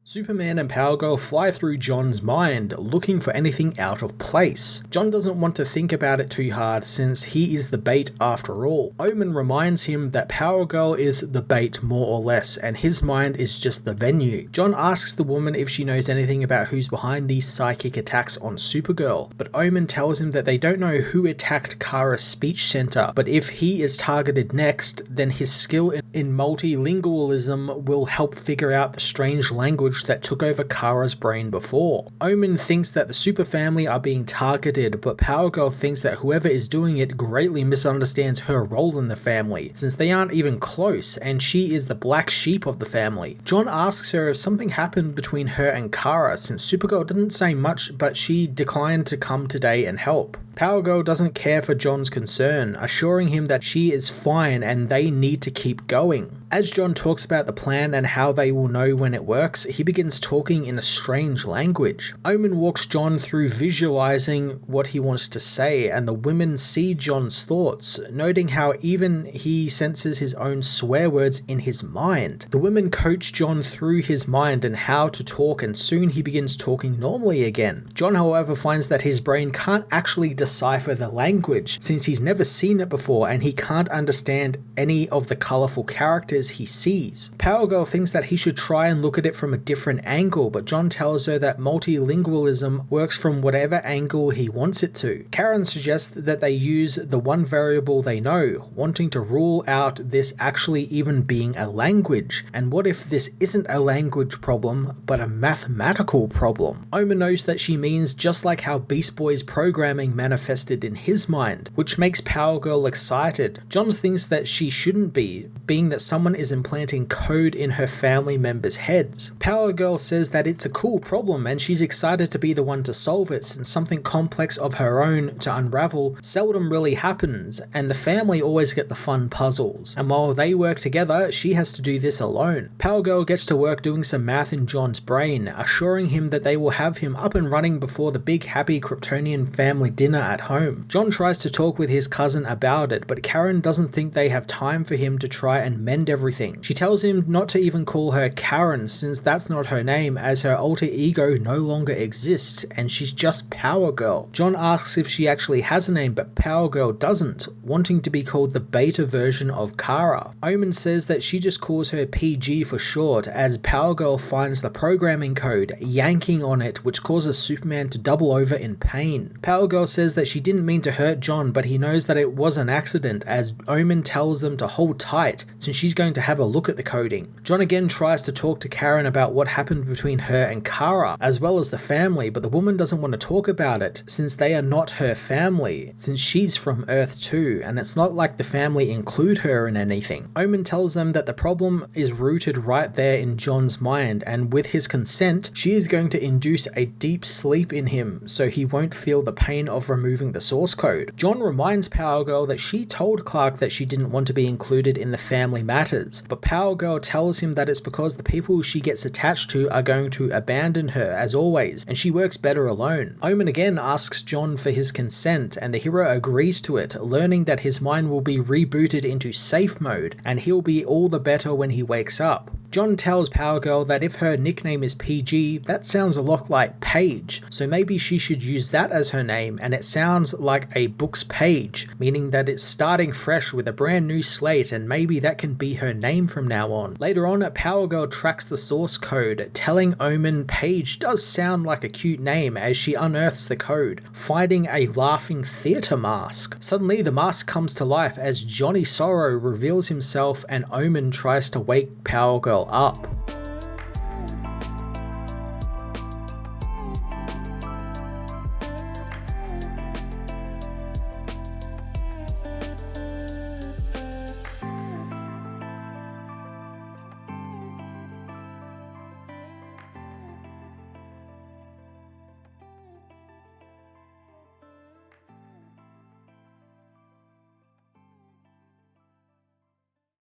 Superman and Powergirl fly through John's mind, looking for anything out of place. John doesn't want to think about it too hard since he is the bait after all. Omen reminds him that Powergirl is the bait more or less, and his mind is just the venue. John asks the woman if she knows anything about who's behind these psychic attacks on Supergirl, but Omen tells him that they don't know who attacked Kara's speech center, but if he is targeted next, then his skill in multilingualism will help figure out the strange language that took over Kara's brain before. Omen thinks that the super family are being targeted, but Powergirl thinks that whoever is doing it greatly misunderstands her role in the family, since they aren't even close, and she is the black sheep of the family. John asks her if something happened between her and Kara, since Supergirl didn't say much, but she declined to come today and help. Powergirl doesn't care for John's concern, assuring him that she is fine and they need to keep going. As John talks about the plan and how they will know when it works, he begins talking in a strange language. Omen walks John through visualizing what he wants to say, and the women see John's thoughts, noting how even he senses his own swear words in his mind. The women coach John through his mind and how to talk, and soon he begins talking normally again. John, however, finds that his brain can't actually decipher the language, since he's never seen it before and he can't understand any of the colorful characters he sees. Powergirl thinks that he should try and look at it from a different angle, but John tells her that multilingualism works from whatever angle he wants it to. Karen suggests that they use the one variable they know, wanting to rule out this actually even being a language. And what if this isn't a language problem, but a mathematical problem? Omen knows that she means just like how Beast Boy's programming manifested in his mind, which makes Powergirl excited. John thinks that she shouldn't be, being that someone is implanting code in her family members' heads. Powergirl says that it's a cool problem and she's excited to be the one to solve it, since something complex of her own to unravel seldom really happens, and the family always get the fun puzzles. And while they work together, she has to do this alone. Powergirl gets to work doing some math in John's brain, assuring him that they will have him up and running before the big happy Kryptonian family dinner at home. John tries to talk with his cousin about it, but Karen doesn't think they have time for him to try and mend everything. She tells him not to even call her Karen, since that's not her name, as her alter ego no longer exists and she's just Powergirl. John asks if she actually has a name, but Powergirl doesn't, wanting to be called the beta version of Kara. Omen says that she just calls her PG for short, as Powergirl finds the programming code, yanking on it, which causes Superman to double over in pain. Powergirl says that she didn't mean to hurt John, but he knows that it was an accident, as Omen tells them to hold tight since she's going to have a look at the coding. John again tries to talk to Karen about what happened between her and Kara, as well as the family, but the woman doesn't want to talk about it since they are not her family, since she's from Earth too, and it's not like the family include her in anything. Omen tells them that the problem is rooted right there in John's mind, and with his consent, she is going to induce a deep sleep in him so he won't feel the pain of removing the source code. John reminds Powergirl that she told Clark that she didn't want to be included in the family matters, but Powergirl tells him that it's because the people she gets attached to are going to abandon her as always, and she works better alone. Omen again asks John for his consent, and the hero agrees to it, learning that his mind will be rebooted into safe mode, and he'll be all the better when he wakes up. John tells Powergirl that if her nickname is PG, that sounds a lot like Paige, so maybe she should use that as her name, and it sounds like a book's page, meaning that it's starting fresh with a brand new slate, and maybe that can be her name from now on. Later on, Powergirl tracks the source code, telling Omen Paige does sound like a cute name as she unearths the code, finding a laughing theater mask. Suddenly, the mask comes to life as Johnny Sorrow reveals himself and Omen tries to wake Powergirl up.